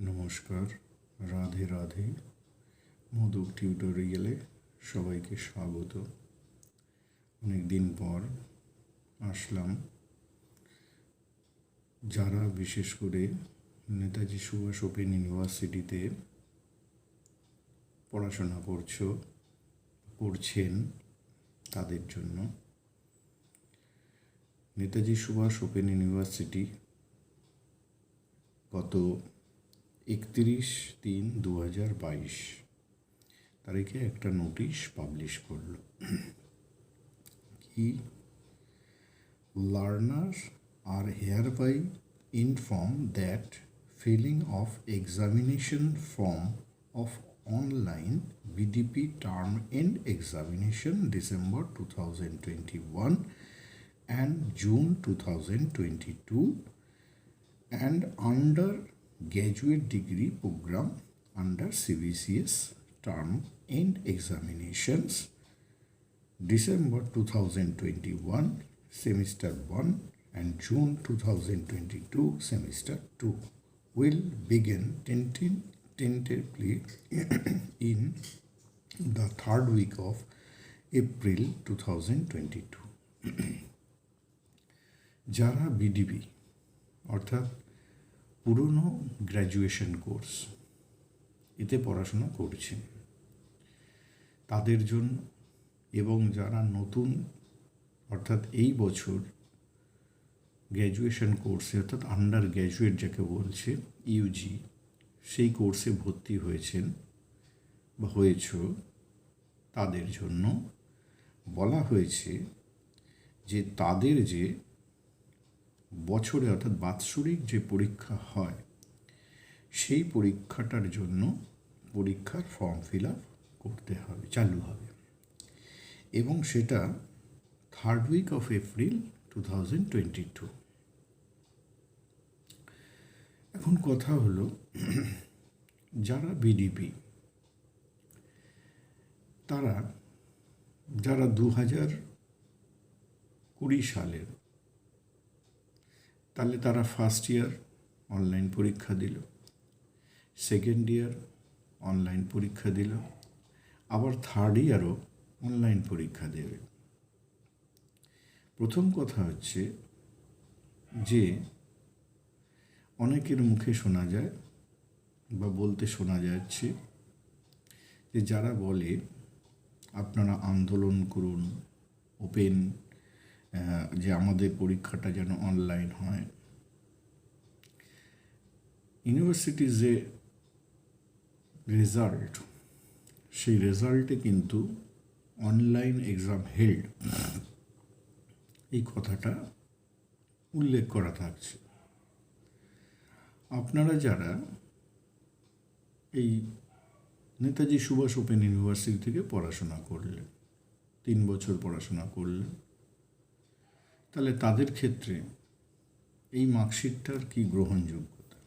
নমস্কার, রাধে রাধে। মোদক টিউটোরিয়ালে সবাইকে স্বাগত। অনেক দিন পর আসলাম। যারা বিশেষ করে নেতাজি সুভাষ ওপেন ইউনিভার্সিটিতে পড়াশোনা করছেন তাদের জন্য নেতাজি সুভাষ ওপেন ইউনিভার্সিটি গত 31/3/2022 তারিখে একটা নোটিশ পাবলিশ করল কি learners are hereby informed that filling of examination form of online BDP term end examination December 2021 and June 2022 and under graduate degree program under CBCS term end examinations December 2021 semester 1 and June 2022 semester 2 will begin tentatively in the third week of April 2022. যারা BDB অর্থাৎ পুরনো graduation course এতে পড়াশোনা করছেন তাদের জন্য, এবং যারা নতুন অর্থাৎ এই বছর গ্র্যাজুয়েশন কোর্সে অর্থাৎ আন্ডার গ্র্যাজুয়েট যাকে বলছে ইউজি সেই কোর্সে ভর্তি হয়েছেন বা হয়েছ, তাদের জন্য বলা হয়েছে যে তাদের যে বছরে অর্থাৎ বাৎসরিক যে পরীক্ষা হয় সেই পরীক্ষাটার জন্য পরীক্ষার ফর্ম ফিল আপ করতে হবে, চালু হবে, এবং সেটা থার্ড উইক অফ এপ্রিল 2022। এখন কথা হলো, যারা বিডিপি তারা যারা 2020 সালের, তাহলে তারা ফার্স্ট ইয়ার অনলাইন পরীক্ষা দিল, সেকেন্ড ইয়ার অনলাইন পরীক্ষা দিল, আবার থার্ড ইয়ারও অনলাইন পরীক্ষা দেবে। প্রথম কথা হচ্ছে যে অনেকের মুখে শোনা যায় বা বলতে শোনা যাচ্ছে যে যারা বলে আপনারা আন্দোলন করুন ওপেন, যে আমাদের পরীক্ষাটা যেন অনলাইন হয়। ইউনিভার্সিটির যে রেজাল্ট, সেই রেজাল্টে কিন্তু অনলাইন এক্সাম হেল্ড এই কথাটা উল্লেখ করা থাকছে। আপনারা যারা এই নেতাজি সুভাষ ওপেন ইউনিভার্সিটি থেকে পড়াশোনা করলেন, 3 বছর পড়াশোনা করলেন, তাহলে তাদের ক্ষেত্রে এই মার্কশিটটার কি গ্রহণযোগ্যতা?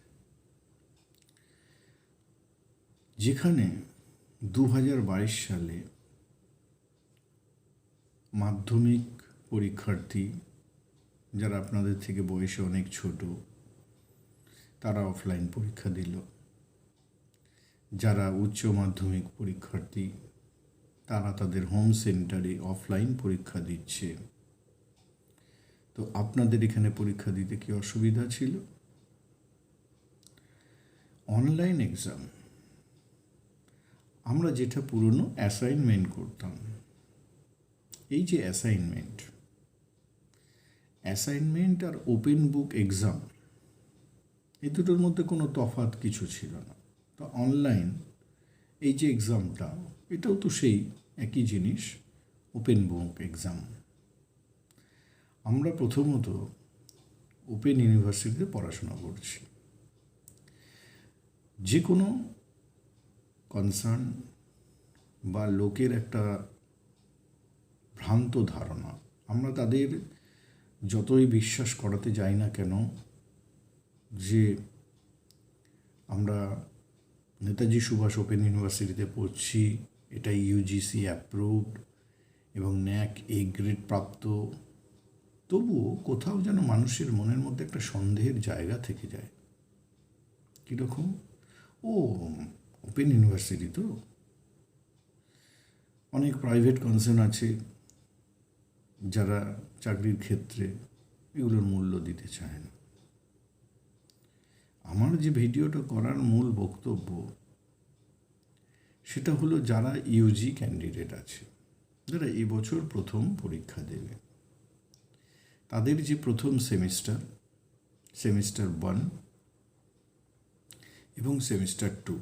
যেখানে 2022 সালে মাধ্যমিক পরীক্ষার্থী যারা আপনাদের থেকে বয়সে অনেক ছোট তারা অফলাইন পরীক্ষা দিল, যারা উচ্চ মাধ্যমিক পরীক্ষার্থী তারা তাদের হোম সেন্টারে অফলাইন পরীক্ষা দিচ্ছে। তো আপনাদের এখানে পরীক্ষা দিতে কি অসুবিধা ছিল? অনলাইন এক্সাম আমরা যেটা পুরনো অ্যাসাইনমেন্ট করতাম, এই যে অ্যাসাইনমেন্ট আর ওপেন বুক এক্সাম, এই দুটোর মধ্যে কোনো তফাৎ কিছু ছিল না। তো অনলাইন এই যে এক্সামটা, এটাও তো সেই একই জিনিস, ওপেন বুক এক্সাম। আমরা প্রথমত ওপেন ইউনিভার্সিটিতে পড়াশোনা করছি। যে কোনো কনসার্ন বা লোকের একটা ভ্রান্ত ধারণা, আমরা তাদের যতই বিশ্বাস করাতে যাই না কেন যে আমরা নেতাজি সুভাষ ওপেন ইউনিভার্সিটিতে পড়ছি, এটা ইউজিসি অ্যাপ্রুভড এবং ন্যাক এ গ্রেড প্রাপ্ত, তবুও কোথাও যেন মানুষের মনের মধ্যে একটা সন্দেহের জায়গা থেকে যায়। কীরকম? ও, ওপেন ইউনিভার্সিটি তো অনেক প্রাইভেট কনসার্ন আছে যারা চাকরির ক্ষেত্রে এগুলোর মূল্য দিতে চায় না। আমার যে ভিডিওটা করার মূল বক্তব্য সেটা হলো যারা ইউজি ক্যান্ডিডেট আছে, যারা এবছর প্রথম পরীক্ষা দেবে, তাদের যে প্রথম সেমিস্টার 1 এবং সেমিস্টার 2,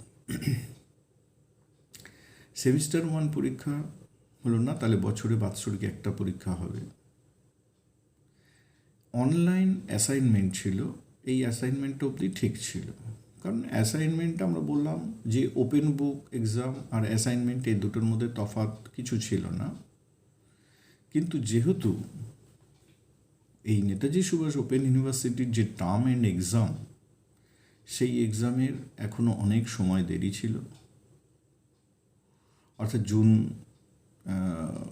সেমিস্টার 1 পরীক্ষা হলো না, তাহলে বছরে বাৎসরিক একটা পরীক্ষা হবে। অনলাইন অ্যাসাইনমেন্ট ছিল, এই অ্যাসাইনমেন্টটা অবধি ঠিক ছিল, কারণ অ্যাসাইনমেন্ট আমরা বললাম যে ওপেন বুক এক্সাম আর অ্যাসাইনমেন্ট এই দুটোর মধ্যে তফাৎ কিছু ছিল না। কিন্তু যেহেতু এই নেতাজি সুভাষ ওপেন ইউনিভার্সিটির যে টার্ম অ্যান্ড এক্সাম, সেই এক্সামের এখনও অনেক সময় দেরি ছিল, অর্থাৎ জুন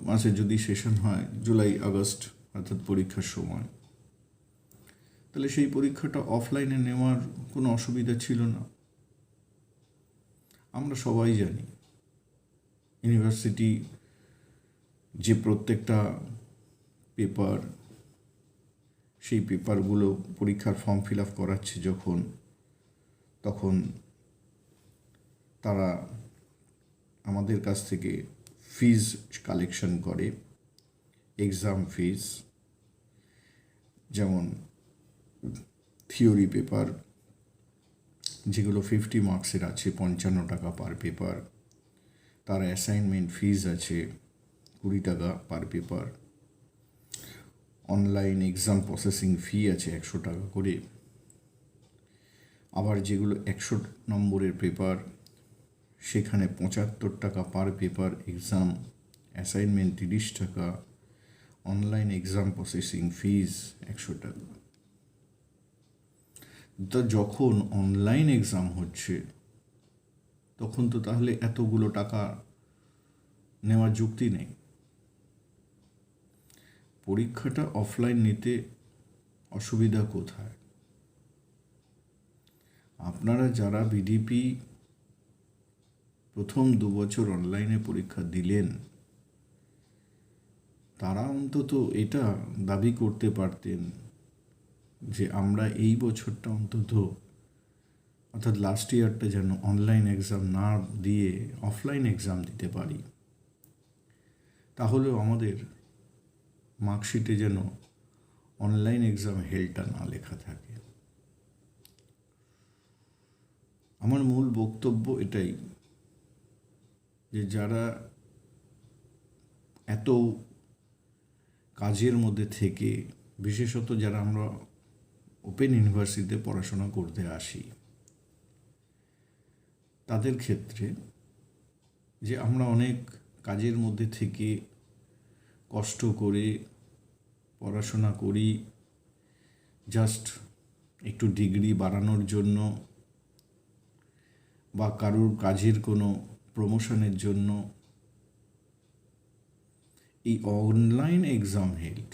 মাসে যদি সেশন হয়, জুলাই আগস্ট অর্থাৎ পরীক্ষার সময়, তাহলে সেই পরীক্ষাটা অফলাইনে নেওয়ার কোনো অসুবিধা ছিল না। আমরা সবাই জানি ইউনিভার্সিটি যে প্রত্যেকটা পেপার, সেই পেপারগুলো পরীক্ষার ফর্ম ফিল আপ করাচ্ছে যখন, তখন তারা আমাদের কাছ থেকে ফিজ কালেকশন করে, এক্সাম ফিজ। যেমন থিওরি পেপার যেগুলো 50 মার্কসের আছে 55 টাকা পার পেপার, তার অ্যাসাইনমেন্ট ফিজ আছে 20 টাকা per paper, online exam processing fee আছে 100 টাকা করে। আবার যেগুলো 100 নম্বরের পেপার, সেখানে 75 টাকা পার পেপার এক্সাম, অ্যাসাইনমেন্ট 30 টাকা, অনলাইন এক্সাম প্রসেসিং ফিজ 100 টাকা। তা যখন অনলাইন এক্সাম হচ্ছে তখন তো তাহলে এতগুলো টাকা নেওয়ার যুক্তি নেই। পরীক্ষাটা অফলাইন নিতে অসুবিধা কোথায়? আপনারা যারা বিডিপি প্রথম 2 বছর অনলাইনে পরীক্ষা দিলেন, তারা অন্তত এটা দাবি করতে পারতেন যে আমরা এই বছরটা অন্তত, অর্থাৎ লাস্ট ইয়ারটা যেন অনলাইন এক্সাম না দিয়ে অফলাইন এক্সাম দিতে পারি, তাহলেও আমাদের মার্কশিটে যেন অনলাইন এক্সাম হেলটা না লেখা থাকে। আমার মূল বক্তব্য এটাই যে যারা এত কাজের মধ্যে থেকে, বিশেষত যারা আমরা ওপেন ইউনিভার্সিটিতে পড়াশোনা করতে আসি, তাদের ক্ষেত্রে যে আমরা অনেক কাজের মধ্যে থেকে কষ্ট করে পড়াশোনা করি জাস্ট একটু ডিগ্রি বাড়ানোর জন্য বা কারোর কাজের কোনো প্রমোশনের জন্য, এই অনলাইন এক্সাম হেল্ড,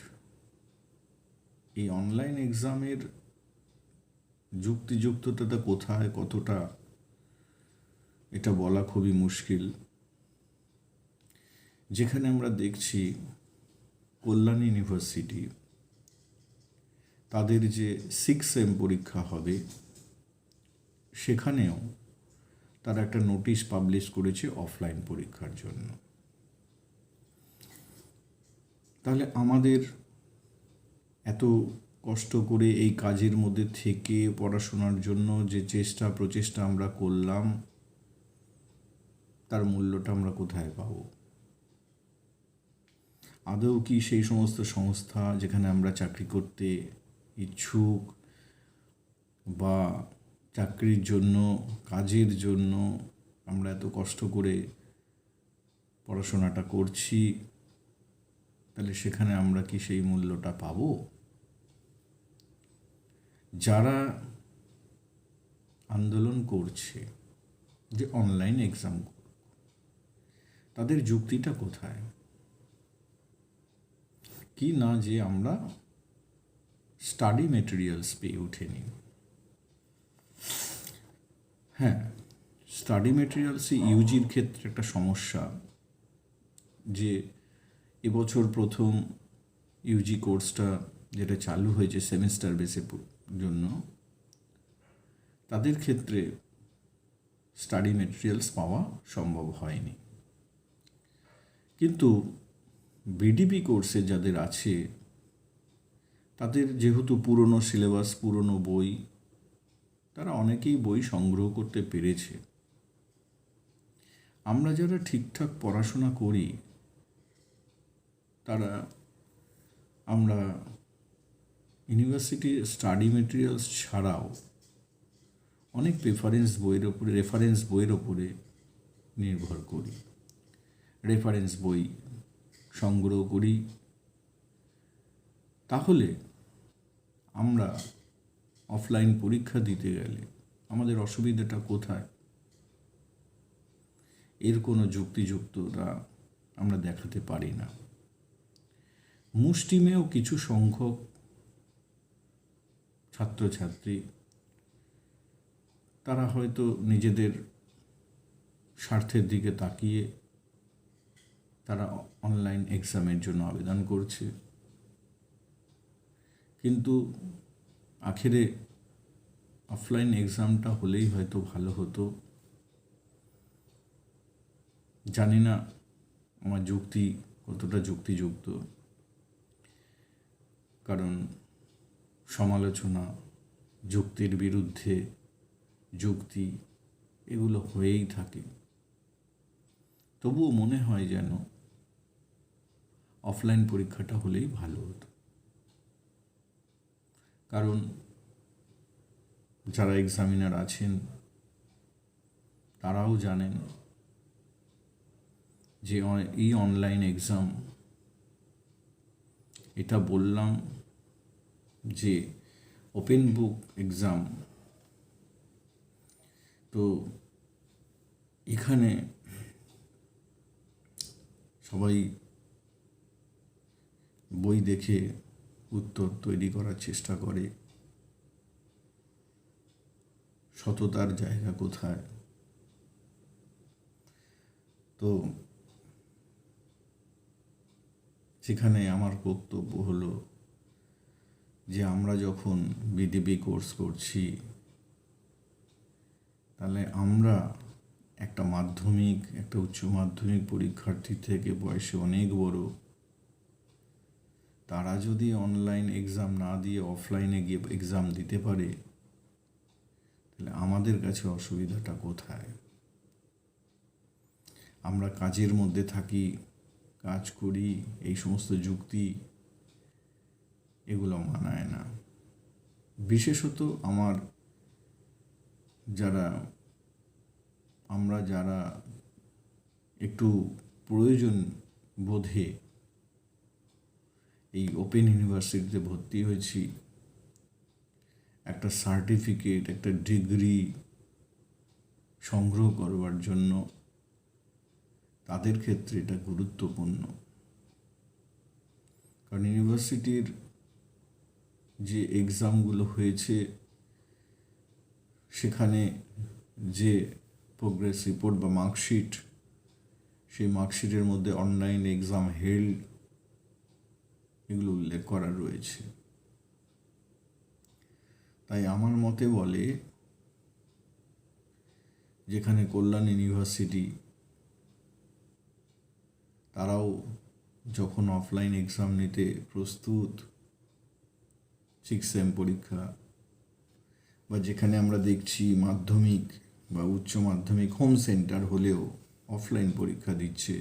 এই অনলাইন এক্সামের যুক্তিযুক্ততা কোথায়, কতটা, এটা বলা খুবই মুশকিল। যেখানে আমরা দেখছি কল্যাণ ইউনিভার্সিটি, তাদের যে 6 সেম পরীক্ষা হবে, সেখানেও তারা একটা নোটিশ পাবলিশ করেছে অফলাইন পরীক্ষার জন্য। তাহলে আমাদের এত কষ্ট করে এই কাজের মধ্যে থেকে পড়াশোনার জন্য যে চেষ্টা প্রচেষ্টা আমরা করলাম, তার মূল্যটা আমরা কোথায় পাব? আদৌ কি সেই সমস্ত সংস্থা যেখানে আমরা চাকরি করতে ইচ্ছুক বা চাকরির জন্য, কাজের জন্য আমরা এত কষ্ট করে পড়াশোনাটা করছি, তাহলে সেখানে আমরা কি সেই মূল্যটা পাব? যারা আন্দোলন করছে যে অনলাইন এক্সাম, তাদের যুক্তিটা কোথায়? কি না যে আমরা স্টাডি মেটেরিয়ালস পেয়ে ওঠেনি। হ্যাঁ, স্টাডি মেটেরিয়ালসে ইউজির ক্ষেত্রে একটা সমস্যা যে এবছর প্রথম ইউজি কোর্সটা যেটা চালু হয়েছে সেমিস্টার বেসে জন্য, তাদের ক্ষেত্রে স্টাডি মেটেরিয়ালস পাওয়া সম্ভব হয়নি। কিন্তু বিডিপি কোর্সে যাদের আছে তাদের যেহেতু পুরনো সিলেবাস, পুরনো বই, তারা অনেকেই বই সংগ্রহ করতে পেরেছে। আমরা যারা ঠিকঠাক পড়াশোনা করি আমরা ইউনিভার্সিটি স্টাডি মেটেরিয়ালস ছাড়াও অনেক রেফারেন্স বইয়ের ওপরে নির্ভর করি, রেফারেন্স বই সংগ্রহ করি। তাহলে আমরা অফলাইন পরীক্ষা দিতে গেলে আমাদের অসুবিধাটা কোথায়? এর কোনো যুক্তিযুক্ততা আমরা দেখাতে পারি না। মুষ্টিমেয় কিছু সংখ্যক ছাত্রছাত্রী তারা হয়তো নিজেদের স্বার্থের দিকে তাকিয়ে তারা অনলাইন এক্সামের জন্য আবেদন করছে, কিন্তু আখেরে অফলাইন এক্সামটা হলেই হয়তো ভালো হতো। জানি না আমার যুক্তি কতটা যুক্তিযুক্ত, কারণ সমালোচনা, যুক্তির বিরুদ্ধে যুক্তি, এগুলো হয়েই থাকে। তবুও মনে হয় যেন অফলাইন পরীক্ষাটা হলেই ভালো হতো, কারণ যারা এক্সামিনার আছেন তারাও জানেন যে এই অনলাইন এক্সাম, এটা বললাম যে ওপেন বুক এক্সাম, তো এখানে সবাই বই দেখে উত্তর তৈরি করার চেষ্টা করে। সততার জায়গা কোথায়? তো সেখানে আমার বক্তব্য হলো যে আমরা যখন বিডিপি কোর্স করছি, তাহলে আমরা একটা মাধ্যমিক, একটা উচ্চ মাধ্যমিক পরীক্ষার্থী থেকে বয়সে অনেক বড়, তারা যদি অনলাইন এক্সাম না দিয়ে অফলাইনে গিয়ে এক্সাম দিতে পারে, তাহলে আমাদের কাছে অসুবিধাটা কোথায়? আমরা কাজের মধ্যে থাকি, কাজ করি, এই সমস্ত যুক্তি এগুলো মানায় না। বিশেষত আমরা যারা একটু প্রয়োজন বোধে এই ওপেন ইউনিভার্সিটিতে ভর্তি হয়েছি, একটা সার্টিফিকেট, একটা ডিগ্রি সংগ্রহ করবার জন্য, তাদের ক্ষেত্রে এটা গুরুত্বপূর্ণ। কারণ ইউনিভার্সিটির যে এক্সামগুলো হয়েছে সেখানে যে প্রোগ্রেস রিপোর্ট বা মার্কশিট, সেই মার্কশিটের মধ্যে অনলাইন এক্সাম হেল্ড এগুলো উল্লেখ করা রয়েছে। তাই আমার মতে বলে, যেখানে কল্যাণ ইউনিভার্সিটি তারাও যখন অফলাইন এক্সাম নিতে প্রস্তুত, 6 সেম পরীক্ষা, বা যেখানে আমরা দেখছি মাধ্যমিক বা উচ্চ মাধ্যমিক হোম সেন্টার হলেও অফলাইন পরীক্ষা দিচ্ছে,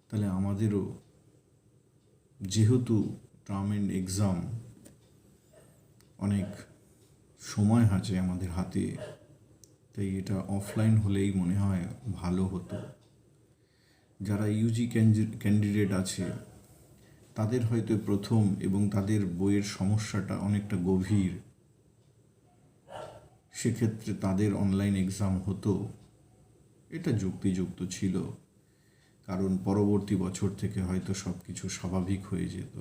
তাহলে আমাদেরও যেহেতু টার্ম এন্ড এক্সাম অনেক সময় আছে আমাদের হাতে, তাই এটা অফলাইন হলেই মনে হয় ভালো হতো। যারা ইউজি ক্যান্ডিডেট আছে তাদের হয়তো প্রথম এবং তাদের বইয়ের সমস্যাটা অনেকটা গভীর, সেক্ষেত্রে তাদের অনলাইন এক্সাম হতো, এটা যুক্তিযুক্ত ছিল, কারণ পরবর্তী বছর থেকে হয়তো সব কিছু স্বাভাবিক হয়ে যেত।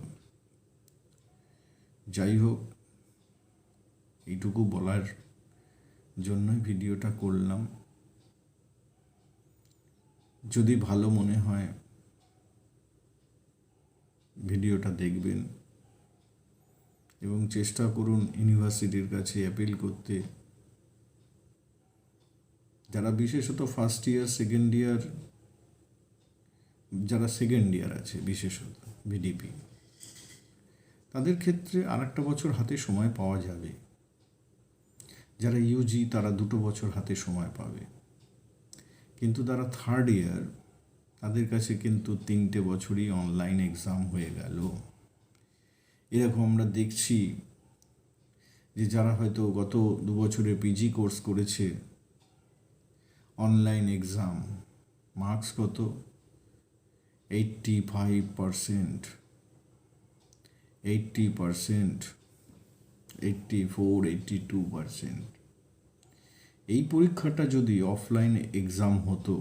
যাই হোক, এইটুকু বলার জন্যই ভিডিওটা করলাম। যদি ভালো মনে হয় ভিডিওটা দেখবেন এবং চেষ্টা করুন ইউনিভার্সিটির কাছে অ্যাপিল করতে। যারা বিশেষত ফার্স্ট ইয়ার, সেকেন্ড ইয়ার, যারা সেকেন্ড ইয়ার আছে বিশেষত বিডিপি, তাদের ক্ষেত্রে আর একটা বছর হাতে সময় পাওয়া যাবে। যারা ইউজি তারা 2 বছর হাতে সময় পাবে, কিন্তু যারা থার্ড ইয়ার তাদের কাছে কিন্তু 3টে বছরই অনলাইন এক্সাম হয়ে গেল। এরকম আমরা দেখছি যে যারা হয়তো গত 2 বছরে পিজি কোর্স করেছে, অনলাইন এক্সাম মার্কস কত 85%, 80%, 84, 82%। এই পরীক্ষাটা যদি অফলাইন এক্সাম হতো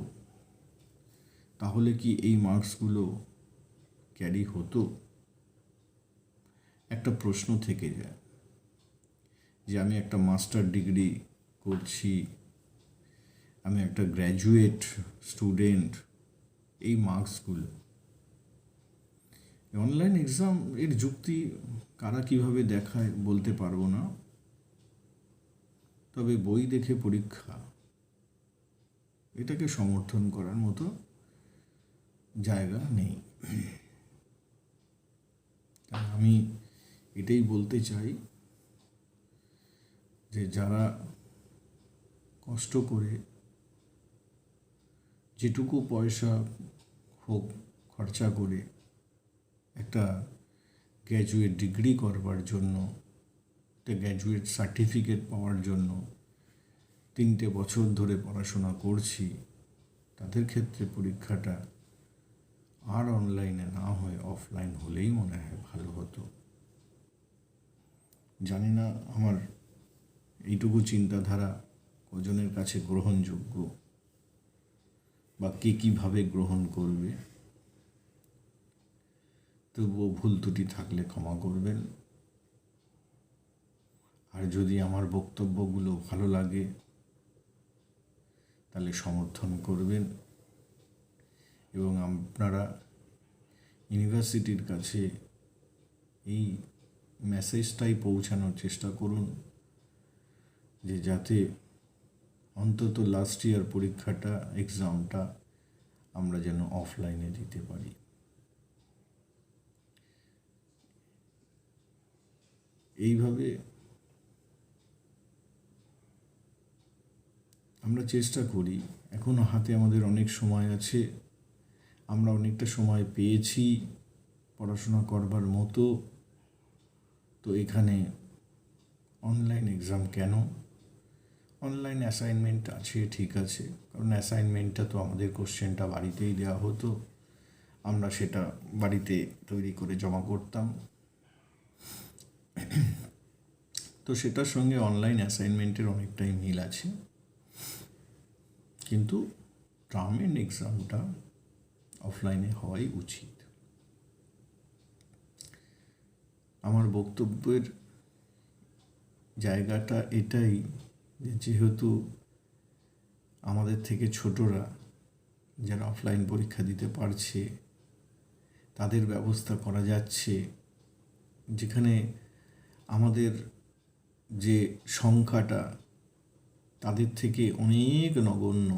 তাহলে কি এই মার্কসগুলো ক্যারি হতো? একটা প্রশ্ন থেকে যায় যে আমি একটা মাস্টার ডিগ্রি করছি, আমি একটা গ্র্যাজুয়েট স্টুডেন্ট, এই মার্কসগুলো অনলাইন এক্সাম এর যুক্তি কারা কিভাবে দেখায় বলতে পারবো না, তবে বই দেখে পরীক্ষা এটাকে সমর্থন করার মতো জায়গা নেই। আমি এটাই বলতে চাই যে যারা কষ্ট করে যেটুকু পয়সা হোক খরচা করে একটা গ্র্যাজুয়েট ডিগ্রি করবার জন্য, একটা গ্র্যাজুয়েট সার্টিফিকেট পাওয়ার জন্য 3টে বছর ধরে পড়াশোনা করছি, তাদের ক্ষেত্রে পরীক্ষাটা আর অনলাইনে না হয় অফলাইন হলেই মনে হয় ভালো হতো। জানি না আমার এইটুকু চিন্তাধারা কজনের কাছে গ্রহণযোগ্য বা কে কীভাবে গ্রহণ করবে, তবুও ভুল ত্রুটি থাকলে ক্ষমা করবেন। আর যদি আমার বক্তব্যগুলো ভালো লাগে তাহলে সমর্থন করবেন এবং আপনারা ইউনিভার্সিটির কাছে এই মেসেজটাই পৌঁছানোর চেষ্টা করুন যে যাতে অন্তত লাস্ট ইয়ার পরীক্ষাটা, এক্সামটা আমরা যেন অফলাইনে দিতে পারি। এইভাবে আমরা চেষ্টা করি। এখনও হাতে আমাদের অনেক সময় আছে, আমরা অনেকটা সময় পেয়েছি পড়াশোনা করবার মতো। তো এখানে অনলাইন এক্সাম কেন? অনলাইন অ্যাসাইনমেন্ট আছে, ঠিক আছে, কারণ অ্যাসাইনমেন্টটা তো আমাদের কোশ্চেনটা বাড়িতেই দেওয়া হতো, আমরা সেটা বাড়িতে তৈরি করে জমা করতাম। তো সেটার সঙ্গে অনলাইন অ্যাসাইনমেন্টের অনেকটাই মিল আছে, কিন্তু টার্ম এন্ড এক্সামটা অফলাইনে হওয়াই উচিত। আমার বক্তব্যের জায়গাটা এটাই যে যেহেতু আমাদের থেকে ছোটরা যারা অফলাইন পরীক্ষা দিতে পারছে, তাদের ব্যবস্থা করা যাচ্ছে, যেখানে আমাদের যে সংখ্যাটা তাদের থেকে অনেক নগণ্য।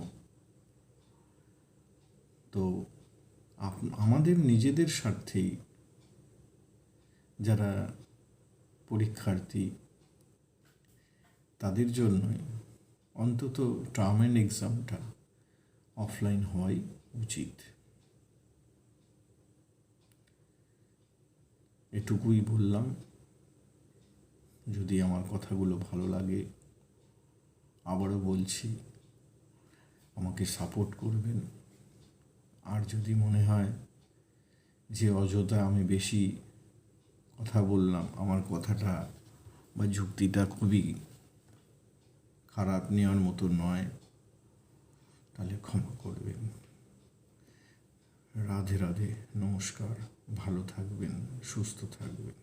তো আমাদের নিজেদের স্বার্থেই যারা পরীক্ষার্থী তাদের জন্যই অন্তত টার্ম এন্ড এক্সামটা অফলাইন হওয়াই উচিত। এটুকুই বললাম। যদি আমার কথাগুলো ভালো লাগে, আবারও বলছি, আমাকে সাপোর্ট করবেন। আর যদি মনে হয় যে অযথা আমি বেশি কথা বললাম, আমার কথাটা বা যুক্তিটা খুবই খারাপ নেওয়ার মতো নয়, তাহলে ক্ষমা করবেন। রাধে রাধে, নমস্কার, ভালো থাকবেন, সুস্থ থাকবেন।